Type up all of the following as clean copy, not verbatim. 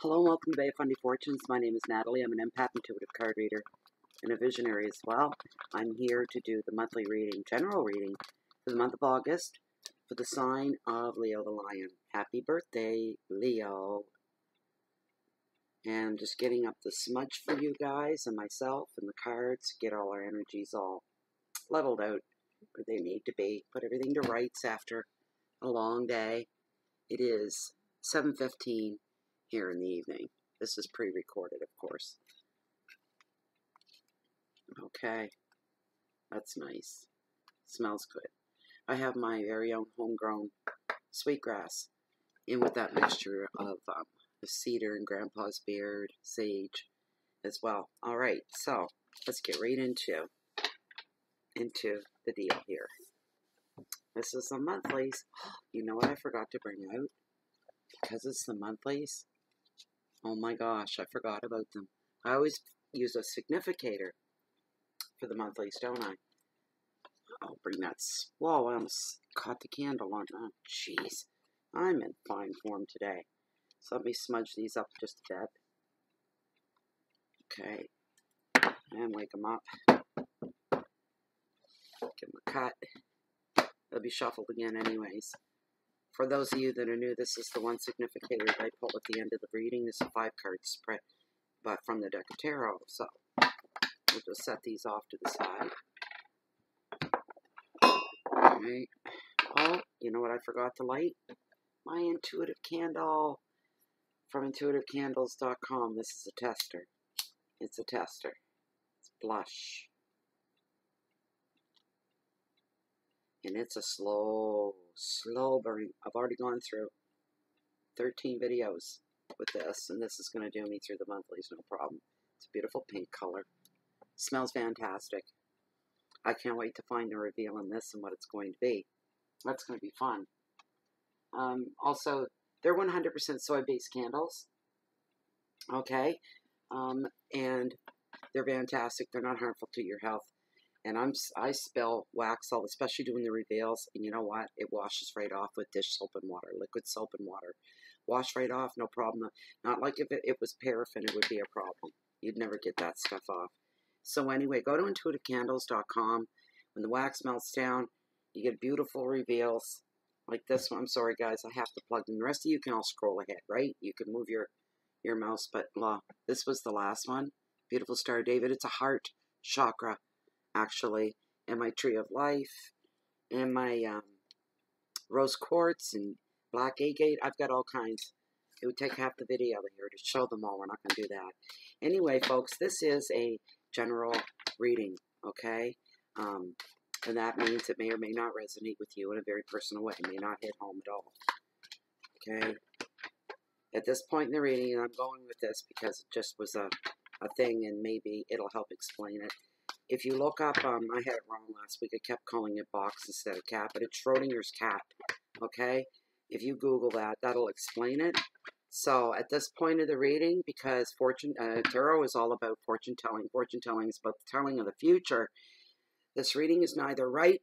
Hello and welcome to Bay of Fundy Fortunes. My name is Natalie. I'm an empath, intuitive card reader, and a visionary as well. I'm here to do the monthly reading, general reading, for the month of August, for the sign of Leo the Lion. Happy birthday, Leo. And I'm just getting up the smudge for you guys and myself and the cards, get all our energies all leveled out where they need to be. Put everything to rights after a long day. It is 7:15 here in the evening. This is pre-recorded, of course. Okay, that's nice. Smells good. I have my very own homegrown sweetgrass in with that mixture of cedar and grandpa's beard, sage as well. All right, so let's get right into the deal here. This is the monthlies. You know what I forgot to bring out? Because it's the monthlies. Oh my gosh, I forgot about them. I always use a significator for the monthlies, don't I? I'll bring that. Whoa, I almost caught the candle on. Oh, jeez. I'm in fine form today. So let me smudge these up just a bit. Okay. And wake them up. Give them a cut. They'll be shuffled again anyways. For those of you that are new, this is the one significator that I pull at the end of the reading. This is a 5-card spread, but from the deck of tarot. So we'll just set these off to the side. Alright. Oh, you know what I forgot to light? My intuitive candle from intuitivecandles.com. This is a tester. It's a tester. It's blush. And it's a slow burn. I've already gone through 13 videos with this, and this is going to do me through the monthlies, no problem. It's a beautiful pink color. Smells fantastic. I can't wait to find the reveal in this and what it's going to be. That's going to be fun. Also, they're 100% soy-based candles. Okay? And they're fantastic. They're not harmful to your health. And I spill wax all, especially doing the reveals, and you know what? It washes right off with dish soap and water, liquid soap and water. Wash right off, no problem. Not like if it was paraffin, it would be a problem. You'd never get that stuff off. So anyway, go to intuitivecandles.com. When the wax melts down, you get beautiful reveals like this one. I'm sorry, guys, I have to plug in. The rest of you can all scroll ahead, right? You can move your mouse, but this was the last one. Beautiful Star David. It's a heart chakra, actually, and my tree of life, and my rose quartz, and black agate. I've got all kinds. It would take half the video here to show them all. We're not going to do that. Anyway, folks, this is a general reading, okay? And that means it may or may not resonate with you in a very personal way. It may not hit home at all, okay? At this point in the reading, and I'm going with this because it just was a thing, and maybe it'll help explain it. If you look up, I had it wrong last week. I kept calling it box instead of cat, but it's Schrodinger's cat, okay? If you Google that, that'll explain it. So at this point of the reading, because tarot is all about fortune telling. Fortune telling is about the telling of the future. This reading is neither right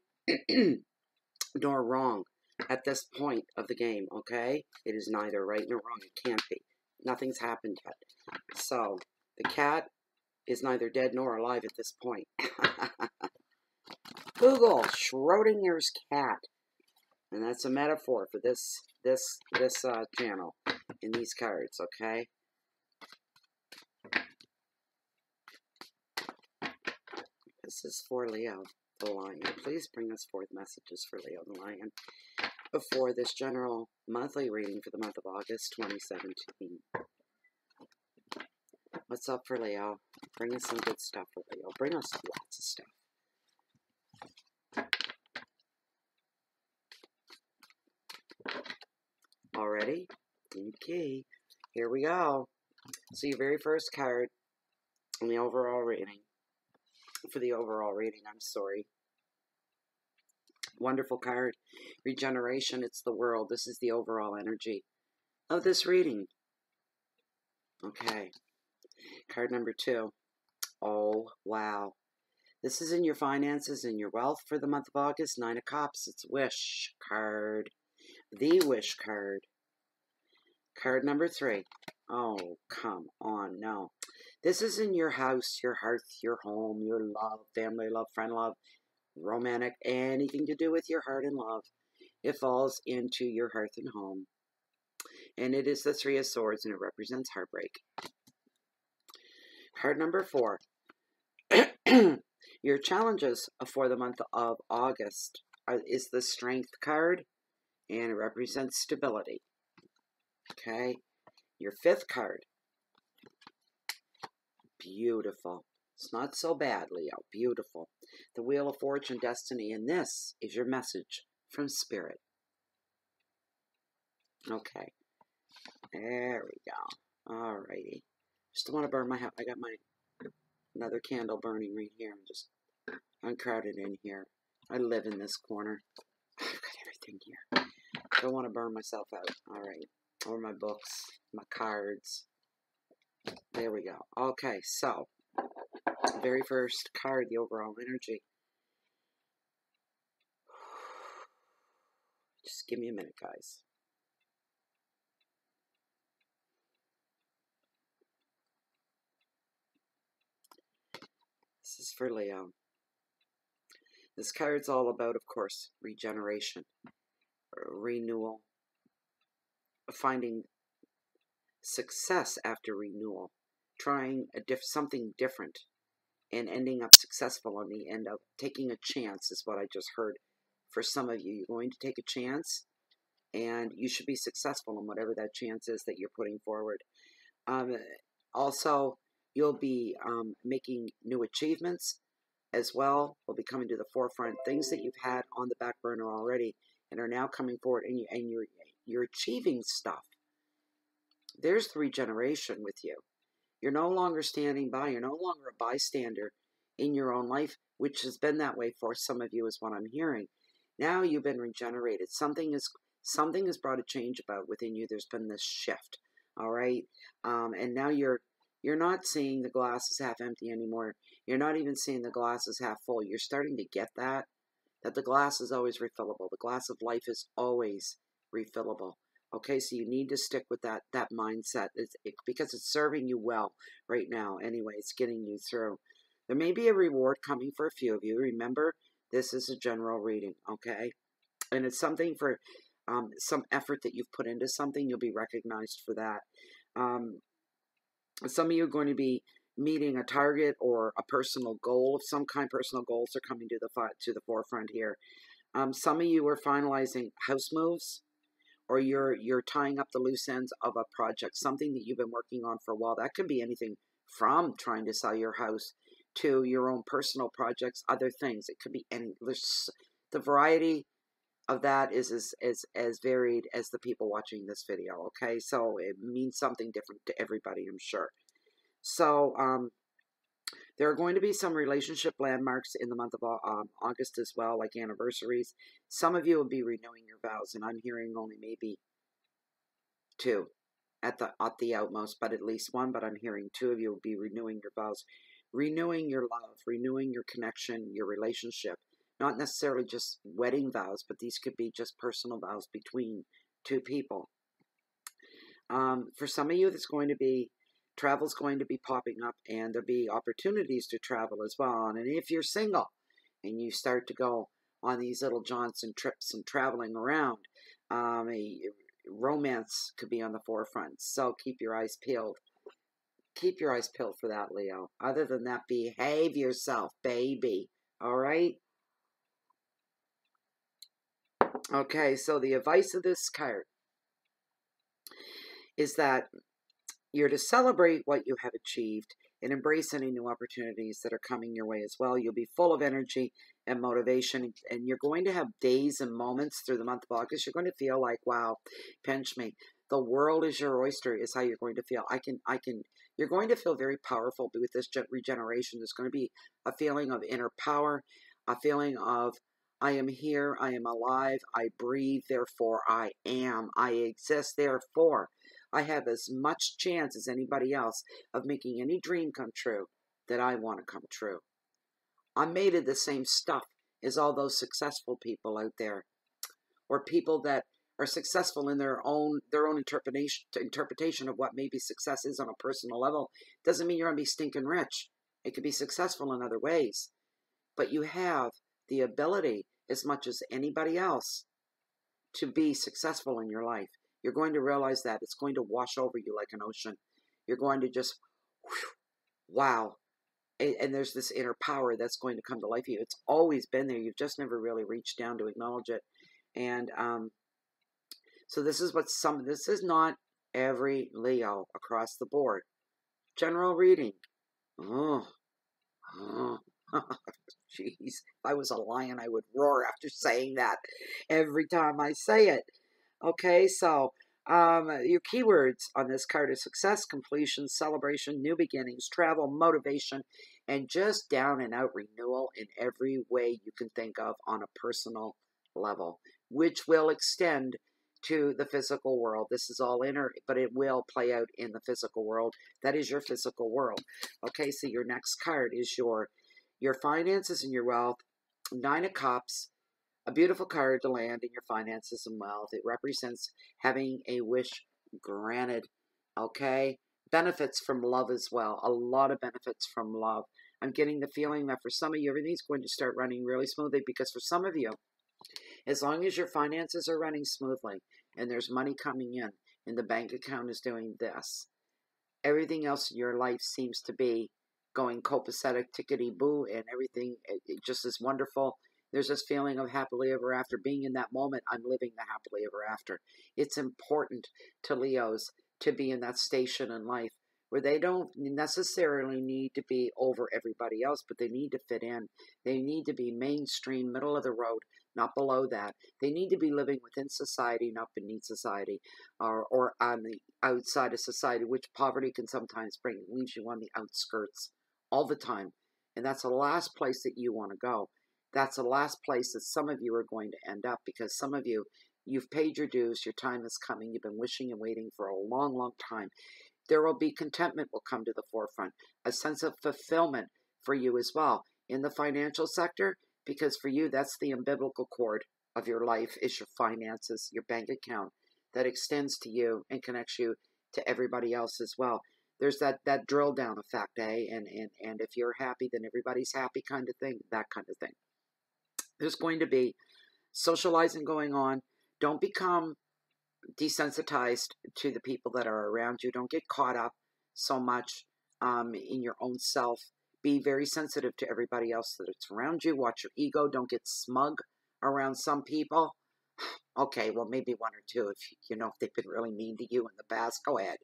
nor wrong at this point of the game, okay? It is neither right nor wrong. It can't be. Nothing's happened yet. So the cat is neither dead nor alive at this point. Google Schrodinger's cat, and that's a metaphor for this channel in these cards. Okay. This is for Leo the Lion. Please bring us forth messages for Leo the Lion before this general monthly reading for the month of August 2017. What's up for Leo? Bring us some good stuff for Leo. Bring us lots of stuff. Already? Okay. Here we go. So your very first card in the overall reading. For the overall reading, I'm sorry. Wonderful card. Regeneration. It's the world. This is the overall energy of this reading. Okay. Card number 2. Oh, wow. This is in your finances and your wealth for the month of August. 9 of Cups. It's Wish card. The Wish card. Card number 3. Oh, come on, no. This is in your house, your hearth, your home, your love, family love, friend love, romantic, anything to do with your heart and love. It falls into your hearth and home. And it is the Three of Swords, and it represents heartbreak. Card number 4. Your challenges for the month of August is the Strength card, and it represents stability. Okay? Your 5th card. Beautiful. It's not so bad, Leo. Beautiful. The Wheel of Fortune, Destiny, and this is your message from Spirit. Okay. There we go. Alrighty. Just don't want to burn my house. I got my another candle burning right here. I'm just uncrowded in here. I live in this corner. I've got everything here. Don't want to burn myself out. Alright. Or my books, my cards. There we go. Okay, so very first card, the overall energy. Just give me a minute, guys. This is for Leo. This card's all about, of course, regeneration, renewal, finding success after renewal, trying something different, and ending up successful on the end of taking a chance is what I just heard. For some of you, you're going to take a chance, and you should be successful in whatever that chance is that you're putting forward. Also, you'll be making new achievements as well. Will be coming to the forefront. Things that you've had on the back burner already and are now coming forward, and you're achieving stuff. There's the regeneration with you. You're no longer standing by. You're no longer a bystander in your own life, which has been that way for some of you, is what I'm hearing. Now you've been regenerated. Something has brought a change about within you. There's been this shift. All right, and now you're not seeing the glass as half empty anymore. You're not even seeing the glass as half full. You're starting to get that the glass is always refillable. The glass of life is always refillable. Okay, so you need to stick with that mindset because it's serving you well right now. Anyway, it's getting you through. There may be a reward coming for a few of you. Remember, this is a general reading, okay? And it's something for some effort that you've put into something. You'll be recognized for that. Some of you are going to be meeting a target or a personal goal of some kind. Personal goals are coming to the forefront here. Some of you are finalizing house moves, or you're tying up the loose ends of a project, something that you've been working on for a while. That could be anything from trying to sell your house to your own personal projects, other things. It could be any. The variety of that is as varied as the people watching this video. Okay, so it means something different to everybody, I'm sure. So there are going to be some relationship landmarks in the month of August as well, like anniversaries. Some of you will be renewing your vows, and I'm hearing only maybe 2 at the outmost, but at least 1. But I'm hearing 2 of you will be renewing your vows, renewing your love, renewing your connection, your relationship. Not necessarily just wedding vows, but these could be just personal vows between 2 people. For some of you, travel's going to be popping up, and there'll be opportunities to travel as well. And if you're single and you start to go on these little jaunts and trips and traveling around, romance could be on the forefront. So keep your eyes peeled. Keep your eyes peeled for that, Leo. Other than that, behave yourself, baby. All right? Okay, so the advice of this card is that you're to celebrate what you have achieved and embrace any new opportunities that are coming your way as well. You'll be full of energy and motivation, and you're going to have days and moments through the month of August. You're going to feel like, wow, pinch me. The world is your oyster is how you're going to feel. You're going to feel very powerful with this regeneration. There's going to be a feeling of inner power, a feeling of, I am here, I am alive, I breathe, therefore I am, I exist, therefore I have as much chance as anybody else of making any dream come true that I want to come true. I'm made of the same stuff as all those successful people out there, or people that are successful in their own interpretation of what maybe success is on a personal level, doesn't mean you're going to be stinking rich. It could be successful in other ways. But you have the ability, as much as anybody else, to be successful in your life. You're going to realize that it's going to wash over you like an ocean. You're going to just, whew, wow. And there's this inner power that's going to come to life for you. It's always been there. You've just never really reached down to acknowledge it. And so this is this is not every Leo across the board. General reading. Oh. Jeez, if I was a lion, I would roar after saying that every time I say it. Okay, so your keywords on this card are success, completion, celebration, new beginnings, travel, motivation, and just down and out renewal in every way you can think of on a personal level, which will extend to the physical world. This is all inner, but it will play out in the physical world. That is your physical world. Okay, so your next card is your finances and your wealth. 9 of Cups, a beautiful card to land in your finances and wealth. It represents having a wish granted. Okay, benefits from love as well. A lot of benefits from love. I'm getting the feeling that for some of you, everything's going to start running really smoothly, because for some of you, as long as your finances are running smoothly and there's money coming in and the bank account is doing this, everything else in your life seems to be going copacetic, tickety-boo, and everything it just is wonderful. There's this feeling of happily ever after. Being in that moment, I'm living the happily ever after. It's important to Leos to be in that station in life where they don't necessarily need to be over everybody else, but they need to fit in. They need to be mainstream, middle of the road, not below that. They need to be living within society, not beneath society, or on the outside of society, which poverty can sometimes bring. It leaves you on the outskirts all the time. And that's the last place that you want to go. That's the last place that some of you are going to end up, because some of you, you've paid your dues, your time is coming, you've been wishing and waiting for a long, long time. There will be contentment will come to the forefront, a sense of fulfillment for you as well in the financial sector, because for you, that's the umbilical cord of your life, is your finances, your bank account that extends to you and connects you to everybody else as well. There's that drill down effect, and if you're happy, then everybody's happy kind of thing, that kind of thing. There's going to be socializing going on. Don't become desensitized to the people that are around you. Don't get caught up so much in your own self. Be very sensitive to everybody else that's around you. Watch your ego. Don't get smug around some people. Okay, well, maybe one or two if they've been really mean to you in the past, go ahead.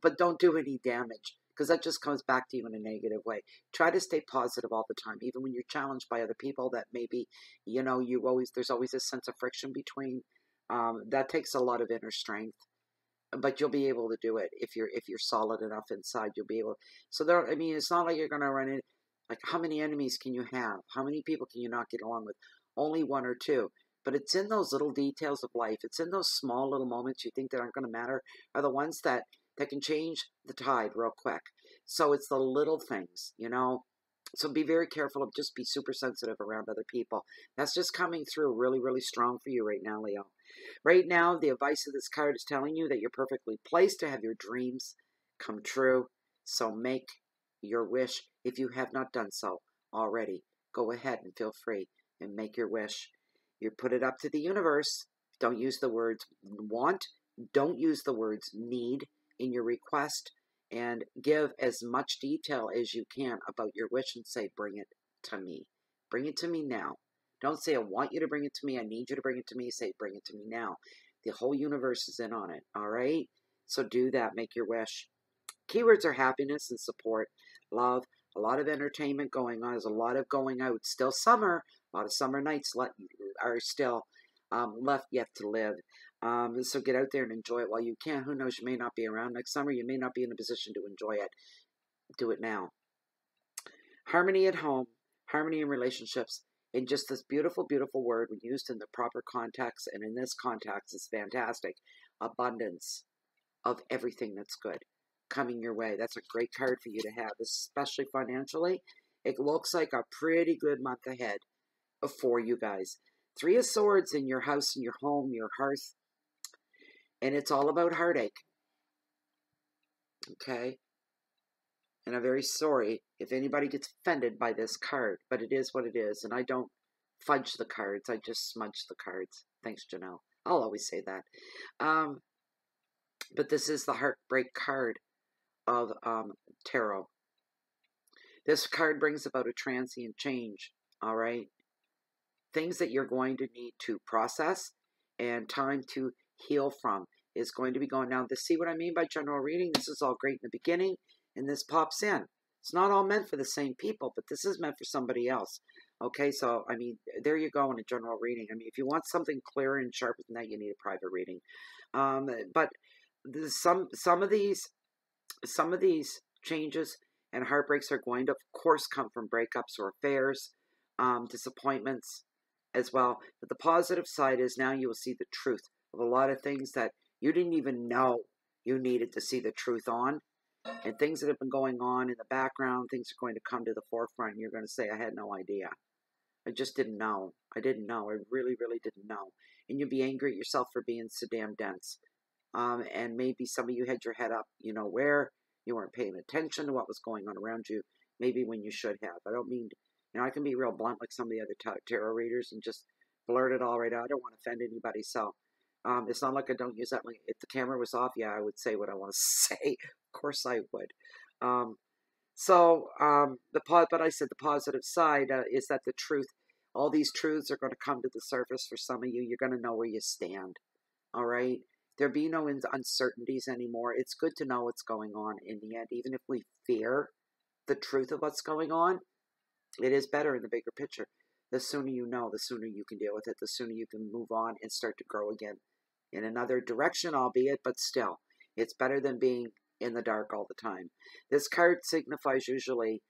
But don't do any damage, because that just comes back to you in a negative way. Try to stay positive all the time, even when you're challenged by other people that maybe, there's always a sense of friction between. That takes a lot of inner strength, but you'll be able to do it if you're solid enough inside. You'll be able. So it's not like you're going to run in. Like, how many enemies can you have? How many people can you not get along with? Only one or two. But it's in those little details of life. It's in those small little moments you think that aren't going to matter are the ones that can change the tide real quick. So it's the little things, So be very careful of just be super sensitive around other people. That's just coming through really, really strong for you right now, Leo. Right now, the advice of this card is telling you that you're perfectly placed to have your dreams come true. So make your wish. If you have not done so already, go ahead and feel free and make your wish. You put it up to the universe. Don't use the words want. Don't use the words need in your request. And give as much detail as you can about your wish and say, bring it to me. Bring it to me now. Don't say, I want you to bring it to me. I need you to bring it to me. Say, bring it to me now. The whole universe is in on it. All right? So do that. Make your wish. Keywords are happiness and support, love, a lot of entertainment going on. There's a lot of going out. Still summer. A lot of summer nights are still left yet to live. So get out there and enjoy it while you can. Who knows, you may not be around next summer. You may not be in a position to enjoy it. Do it now. Harmony at home, harmony in relationships, and just this beautiful, beautiful word when used in the proper context, and in this context, it's fantastic. Abundance of everything that's good coming your way. That's a great card for you to have, especially financially. It looks like a pretty good month ahead for you guys. 3 of Swords in your house, in your home, your hearth. And it's all about heartache. Okay? And I'm very sorry if anybody gets offended by this card, but it is what it is. And I don't fudge the cards. I just smudge the cards. Thanks, Janelle. I'll always say that. But this is the heartbreak card of tarot. This card brings about a transient change, all right? Things that you're going to need to process and time to heal from is going to be going down. To see what I mean by general reading, this is all great in the beginning, and this pops in. It's not all meant for the same people, but this is meant for somebody else. Okay, so, I mean, there you go in a general reading. I mean, if you want something clearer and sharper than that, you need a private reading. But some of these changes and heartbreaks are going to, of course, come from breakups or affairs, disappointments as well. But the positive side is now you will see the truth of a lot of things that you didn't even know you needed to see the truth on. And things that have been going on in the background, things are going to come to the forefront. And you're going to say, I had no idea. I just didn't know. I didn't know. I really, really didn't know. And you'll be angry at yourself for being so damn dense. And maybe some of you had your head up, you know where. You weren't paying attention to what was going on around you, maybe when you should have. I don't mean, you know, I can be real blunt like some of the other tarot readers and just blurt it all right out. I don't want to offend anybody, so it's not like I don't use that. Like, if the camera was off, yeah, I would say what I want to say. Of course I would. But I said the positive side is that the truth, all these truths are going to come to the surface for some of you. You're going to know where you stand, all right? There be no uncertainties anymore. It's good to know what's going on in the end. Even if we fear the truth of what's going on, it is better in the bigger picture. The sooner you know, the sooner you can deal with it, the sooner you can move on and start to grow again in another direction, albeit, but still. It's better than being in the dark all the time. This card signifies usually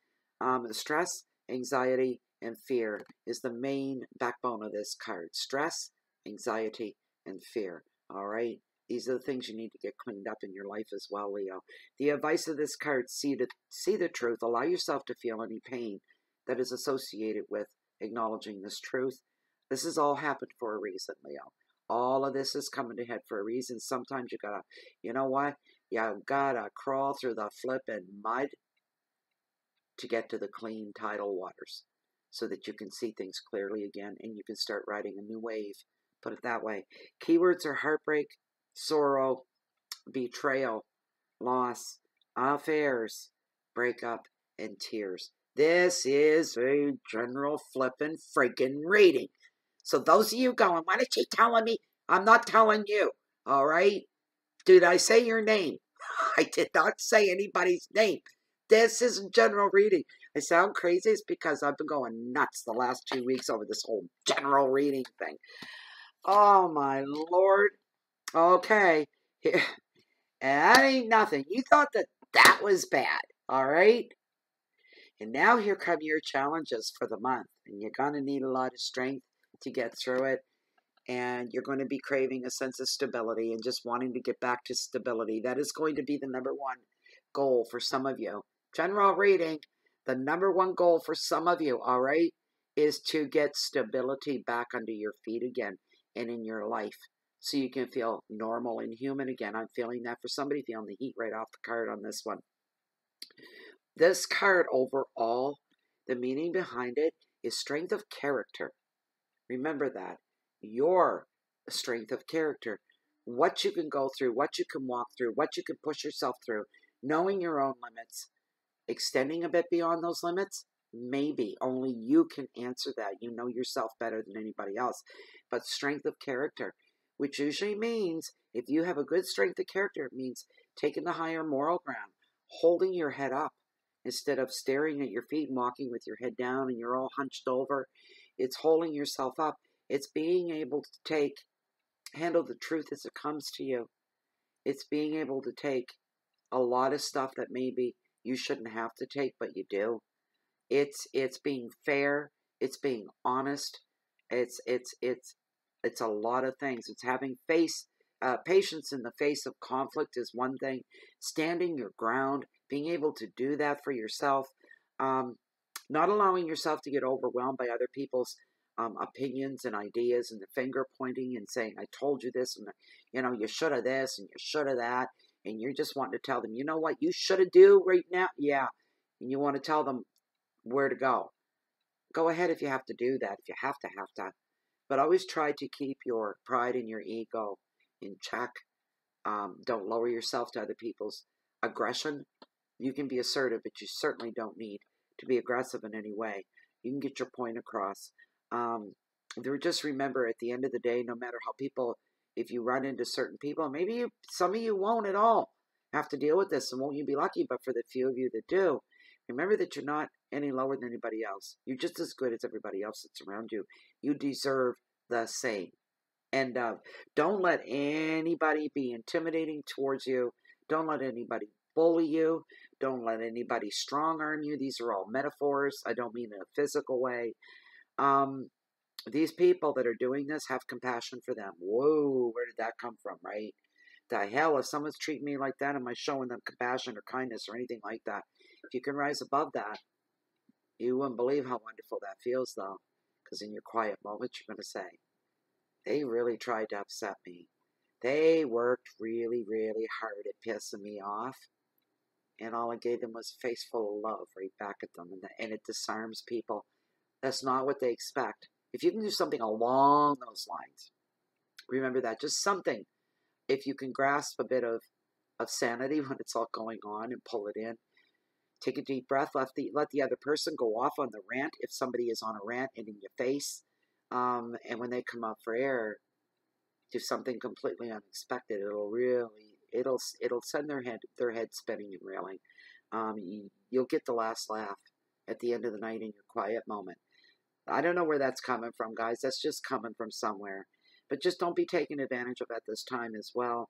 stress, anxiety, and fear is the main backbone of this card. Stress, anxiety, and fear. All right? These are the things you need to get cleaned up in your life as well, Leo. The advice of this card, see the truth. Allow yourself to feel any pain that is associated with acknowledging this truth. This has all happened for a reason, Leo. All of this is coming to head for a reason. Sometimes you gotta, you know what? You gotta crawl through the flippin' mud to get to the clean tidal waters so that you can see things clearly again and you can start riding a new wave. Put it that way. Keywords are heartbreak, sorrow, betrayal, loss, affairs, breakup, and tears. This is a general flippin' freaking reading. So those of you going, why did she telling me? I'm not telling you, all right? Did I say your name? I did not say anybody's name. This is a general reading. I sound crazy. It's because I've been going nuts the last 2 weeks over this whole general reading thing. Oh, my Lord. Okay. That ain't nothing. You thought that was bad, all right? And now here come your challenges for the month. And you're going to need a lot of strength to get through it. And you're going to be craving a sense of stability and just wanting to get back to stability. That is going to be the #1 goal for some of you. General reading, the #1 goal for some of you, all right, is to get stability back under your feet again and in your life so you can feel normal and human again. I'm feeling that for somebody, feeling the heat right off the card on this one. This card overall, the meaning behind it is strength of character. Remember that. Your strength of character. What you can go through, what you can walk through, what you can push yourself through, knowing your own limits, extending a bit beyond those limits, maybe. Only you can answer that. You know yourself better than anybody else. But strength of character, which usually means, if you have a good strength of character, it means taking the higher moral ground, holding your head up instead of staring at your feet and walking with your head down and you're all hunched over. It's holding yourself up. It's being able to handle the truth as it comes to you. It's being able to take a lot of stuff that maybe you shouldn't have to take, but you do. It's being fair. It's being honest. It's a lot of things. It's having patience in the face of conflict is one thing. Standing your ground, being able to do that for yourself. Not allowing yourself to get overwhelmed by other people's opinions and ideas and the finger pointing and saying, I told you this, and you know, you should have this and you should have that, and you're just wanting to tell them, you know what you should have do right now? Yeah. And you want to tell them where to go. Go ahead if you have to do that, if you have to. But always try to keep your pride and your ego in check. Don't lower yourself to other people's aggression. You can be assertive, but you certainly don't need to be aggressive in any way. You can get your point across. Just remember, at the end of the day, no matter how people, if you run into certain people, maybe some of you won't at all have to deal with this, and won't you be lucky? But for the few of you that do, remember that you're not any lower than anybody else. You're just as good as everybody else that's around you. You deserve the same. And don't let anybody be intimidating towards you. Don't let anybody bully you. Don't let anybody strong arm you. These are all metaphors. I don't mean in a physical way. These people that are doing this, have compassion for them. Whoa, where did that come from, right? The hell, if someone's treating me like that, am I showing them compassion or kindness or anything like that? If you can rise above that, you wouldn't believe how wonderful that feels, though. Because in your quiet moments, you're going to say, they really tried to upset me. They worked really, really hard at pissing me off. And all I gave them was a face full of love right back at them. And it disarms people. That's not what they expect. If you can do something along those lines, remember that. Just something. If you can grasp a bit of sanity when it's all going on and pull it in. Take a deep breath. Let the other person go off on the rant if somebody is on a rant and in your face. And when they come up for air, do something completely unexpected. It'll send their head spinning and reeling. You'll get the last laugh at the end of the night in your quiet moment. I don't know where that's coming from, guys. That's just coming from somewhere. But just don't be taken advantage of at this time as well.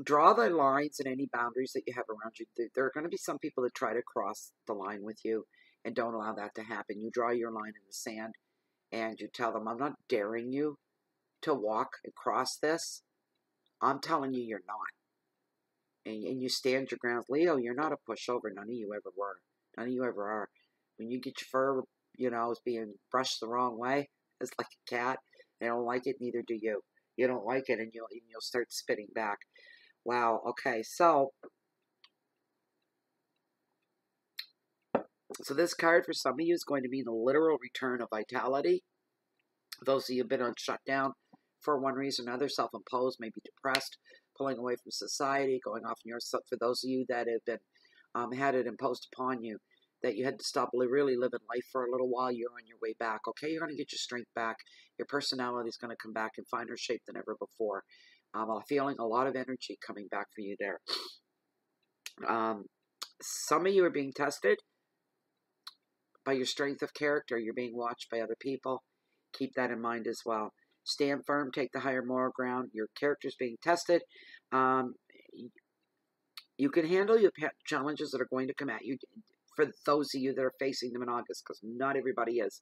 Draw the lines and any boundaries that you have around you. There are going to be some people that try to cross the line with you, and don't allow that to happen. You draw your line in the sand, and you tell them, I'm not daring you to walk and cross this. I'm telling you you're not. And you stand your ground. Leo, you're not a pushover. None of you ever were. None of you ever are. When you get your fur, is being brushed the wrong way, it's like a cat. They don't like it, neither do you. You don't like it, and you'll start spitting back. Wow, okay, so this card for some of you is going to mean a literal return of vitality. Those of you who have been on shutdown for one reason or another, self-imposed, maybe depressed, pulling away from society, going off in yourself. For those of you that have been had it imposed upon you, that you had to stop really living life for a little while, you're on your way back. Okay, you're going to get your strength back. Your personality is going to come back in finer shape than ever before. I'm feeling a lot of energy coming back for you there. Some of you are being tested by your strength of character. You're being watched by other people. Keep that in mind as well. Stand firm. Take the higher moral ground. Your character's being tested. You can handle your challenges that are going to come at you. For those of you that are facing them in August, because not everybody is,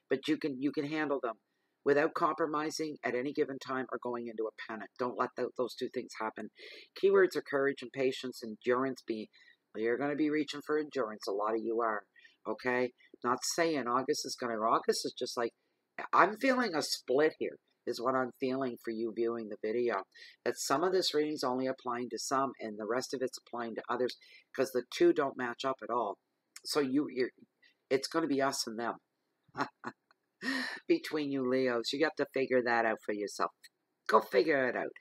but you can handle them without compromising at any given time or going into a panic. Don't let those two things happen. Keywords are courage and patience, endurance. You're going to be reaching for endurance. A lot of you are. Okay? Not saying August is just like, I'm feeling a split here, is what I'm feeling for you viewing the video. That some of this reading is only applying to some, and the rest of it's applying to others, because the two don't match up at all. So it's going to be us and them. Between you Leos, you have to figure that out for yourself. Go figure it out.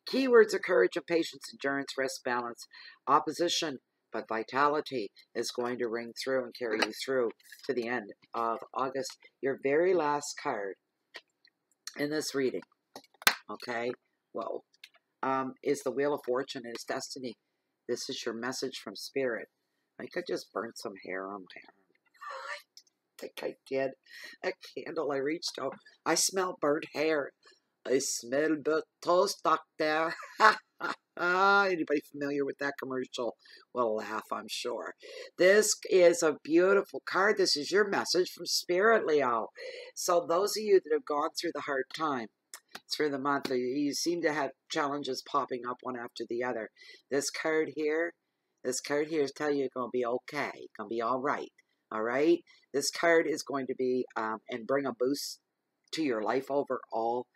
Keywords are courage and patience, endurance, rest, balance, opposition, but vitality is going to ring through and carry you through to the end of August. Your very last card in this reading, okay, whoa, is the Wheel of Fortune and its destiny. This is your message from Spirit. I could just burn some hair on my arm. I think I did. A candle I reached out. I smell burnt hair. I smell the toast, doctor. Anybody familiar with that commercial will laugh, I'm sure. This is a beautiful card. This is your message from Spirit, Leo. So those of you that have gone through the hard time, through the month, you seem to have challenges popping up one after the other. This card here This card here is telling you it's going to be okay. It's going to be all right. All right? This card is going to be, and bring a boost to your life overall.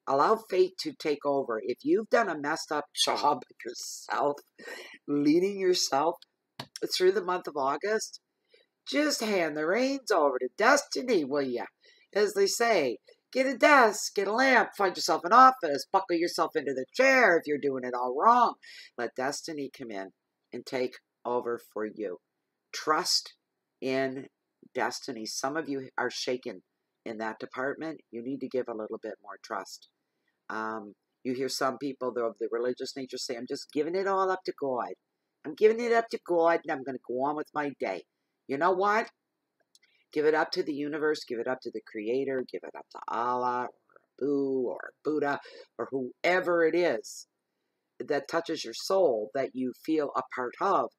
Allow fate to take over. If you've done a messed up job yourself, leading yourself through the month of August, just hand the reins over to destiny, will ya? As they say, get a desk, get a lamp, find yourself an office, buckle yourself into the chair if you're doing it all wrong. Let destiny come in and take over for you. Trust in destiny. Some of you are shaken in that department. You need to give a little bit more trust. You hear some people of the religious nature say, I'm just giving it all up to God. I'm giving it up to God, and I'm going to go on with my day. You know what? Give it up to the universe. Give it up to the Creator. Give it up to Allah, or a Boo, or a Buddha, or whoever it is that touches your soul that you feel a part of.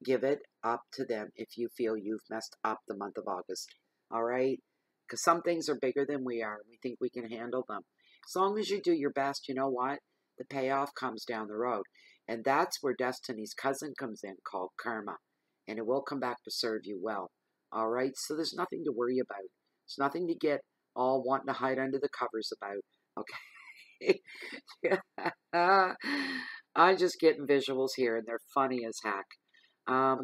Give it up to them if you feel you've messed up the month of August. All right? Because some things are bigger than we are. We think we can handle them. As long as you do your best, you know what? The payoff comes down the road. And that's where destiny's cousin comes in, called karma. And it will come back to serve you well. All right? So there's nothing to worry about. There's nothing to get all wanting to hide under the covers about. Okay? I'm just getting visuals here, and they're funny as heck.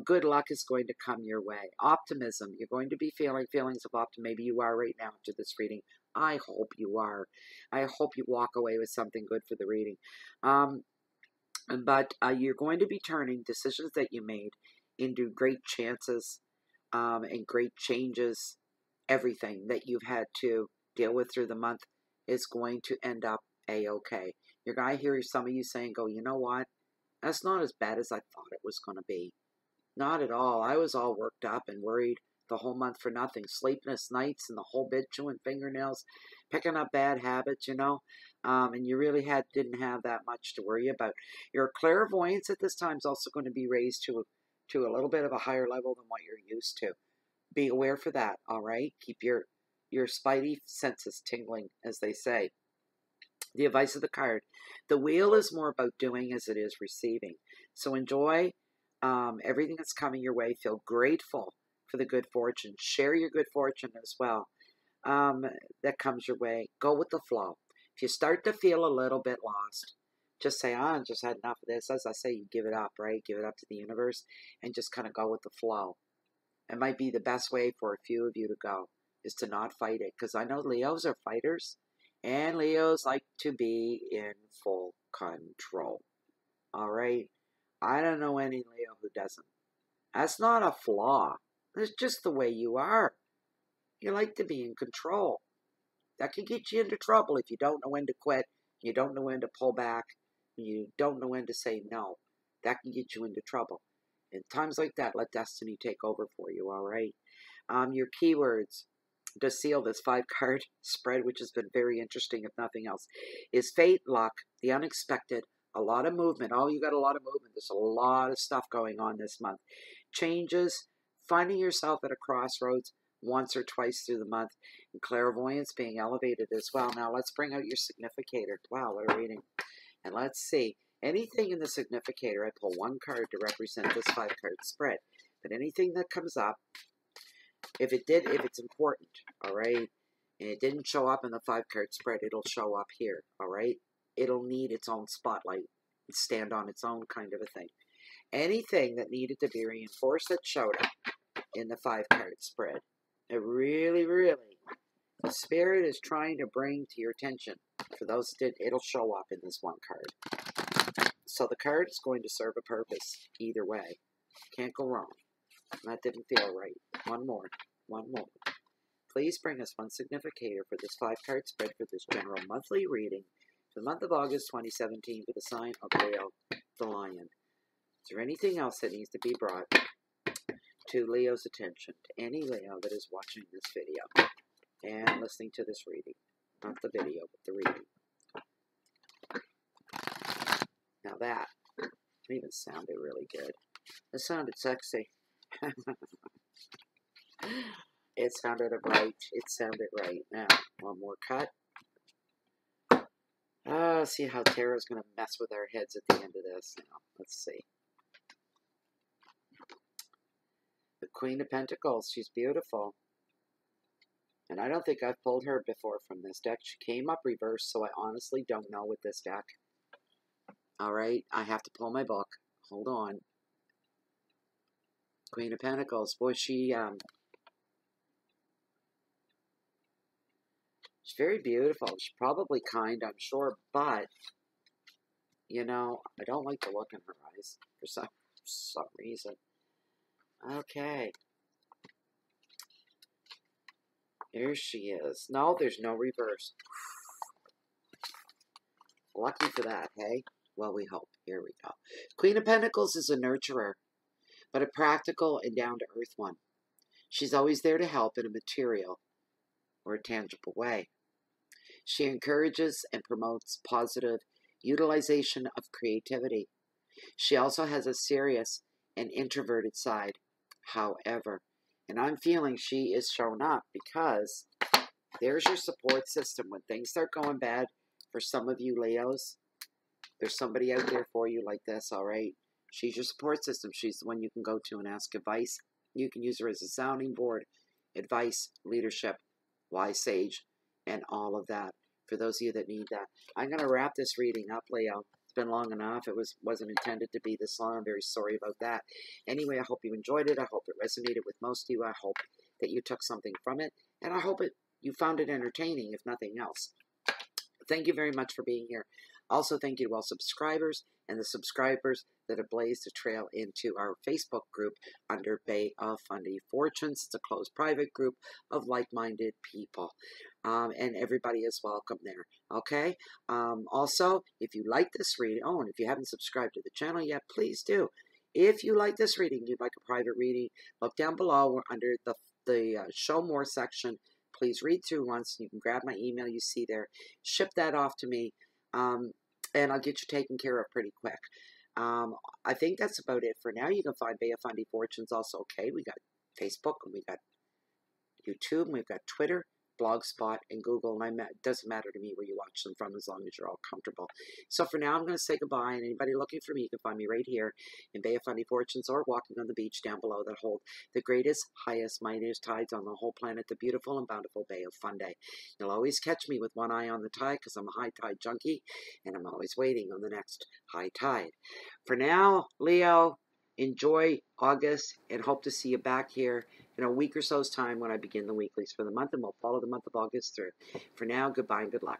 Good luck is going to come your way. Optimism. You're going to be feeling feelings of optimism. Maybe you are right now after this reading. I hope you are. I hope you walk away with something good for the reading. But you're going to be turning decisions that you made into great chances and great changes. Everything that you've had to deal with through the month is going to end up A-okay. You're going to hear some of you saying, you know what? That's not as bad as I thought it was going to be. Not at all. I was all worked up and worried the whole month for nothing. Sleepless nights and the whole bit, chewing fingernails, picking up bad habits, you know. And you really didn't have that much to worry about. Your clairvoyance at this time is also going to be raised to a little bit of a higher level than what you're used to. Be aware for that, all right? Keep your spidey senses tingling, as they say. The advice of the card. The wheel is more about doing as it is receiving. So enjoy everything that's coming your way. Feel grateful for the good fortune. Share your good fortune as well that comes your way. Go with the flow. If you start to feel a little bit lost, just say, I just had enough of this. As I say, you give it up, right? Give it up to the universe and just kind of go with the flow. It might be the best way for a few of you to go, is to not fight it. Because I know Leos are fighters, and Leos like to be in full control. All right? I don't know any Leo who doesn't. That's not a flaw. It's just the way you are. You like to be in control. That can get you into trouble if you don't know when to quit, you don't know when to pull back, you don't know when to say no. That can get you into trouble. In times like that, let destiny take over for you, all right? Your keywords to seal this 5-card spread, which has been very interesting, if nothing else, is fate, luck, the unexpected, a lot of movement. Oh, you got a lot of movement. There's a lot of stuff going on this month. Changes, finding yourself at a crossroads once or twice through the month, and clairvoyance being elevated as well. Now, let's bring out your significator. Wow, what a reading. And let's see. Anything in the significator, I pull one card to represent this 5-card spread. But anything that comes up, if it's important, all right, and it didn't show up in the 5-card spread, it'll show up here, all right? It'll need its own spotlight and stand on its own kind of a thing. Anything that needed to be reinforced that showed up in the 5-card spread, it really, the Spirit is trying to bring to your attention. For those that did, it'll show up in this one card. So the card is going to serve a purpose either way. Can't go wrong. That didn't feel right. One more. Please bring us one significator for this 5-card spread for this general monthly reading for the month of August 2017 for the sign of Leo, the Lion. Is there anything else that needs to be brought to Leo's attention, to any Leo that is watching this video and listening to this reading? Not the video, but the reading. Now that even sounded really good. It sounded sexy. It sounded right. It sounded right. Now, one more cut. See how Tara's going to mess with our heads at the end of this. Now, let's see. The Queen of Pentacles. She's beautiful. And I don't think I've pulled her before from this deck. She came up reversed, so I honestly don't know with this deck. All right, I have to pull my book. Hold on. Queen of Pentacles. Boy, she's very beautiful. She's probably kind, I'm sure, but, you know, I don't like the look in her eyes for some reason. Okay. There she is. No, there's no reverse. Lucky for that, hey? Well, we hope. Here we go. Queen of Pentacles is a nurturer, but a practical and down-to-earth one. She's always there to help in a material or a tangible way. She encourages and promotes positive utilization of creativity. She also has a serious and introverted side, however. And I'm feeling she is shown up because there's your support system. When things start going bad for some of you Leos, there's somebody out there for you like this, all right? She's your support system. She's the one you can go to and ask advice. You can use her as a sounding board, advice, leadership, wise sage, and all of that for those of you that need that. I'm going to wrap this reading up, Leo. It's been long enough. It wasn't intended to be this long. I'm very sorry about that. Anyway, I hope you enjoyed it. I hope it resonated with most of you. I hope that you took something from it. And I hope you found it entertaining, if nothing else. Thank you very much for being here. Also, thank you to all subscribers and the subscribers that have blazed a trail into our Facebook group under Bay of Fundy Fortunes. It's a closed private group of like-minded people. And everybody is welcome there. Okay? Also, if you like this reading, and if you haven't subscribed to the channel yet, please do. If you like this reading, you'd like a private reading, look down below. We're under the Show More section. Please read through once. You can grab my email you see there. Ship that off to me. And I'll get you taken care of pretty quick. I think that's about it for now. You can find Bay of Fundy Fortunes also. Okay, we got Facebook, and we got YouTube, and we've got Twitter, Blogspot, and Google. And it doesn't matter to me where you watch them from as long as you're all comfortable. So for now, I'm going to say goodbye. And anybody looking for me, you can find me right here in Bay of Fundy Fortunes or walking on the beach down below that hold the greatest, highest, mightiest tides on the whole planet, the beautiful and bountiful Bay of Fundy. You'll always catch me with one eye on the tide because I'm a high tide junkie, and I'm always waiting on the next high tide. For now, Leo, enjoy August and hope to see you back here in a week or so's time when I begin the weeklies for the month, and we'll follow the month of August through. For now, goodbye and good luck.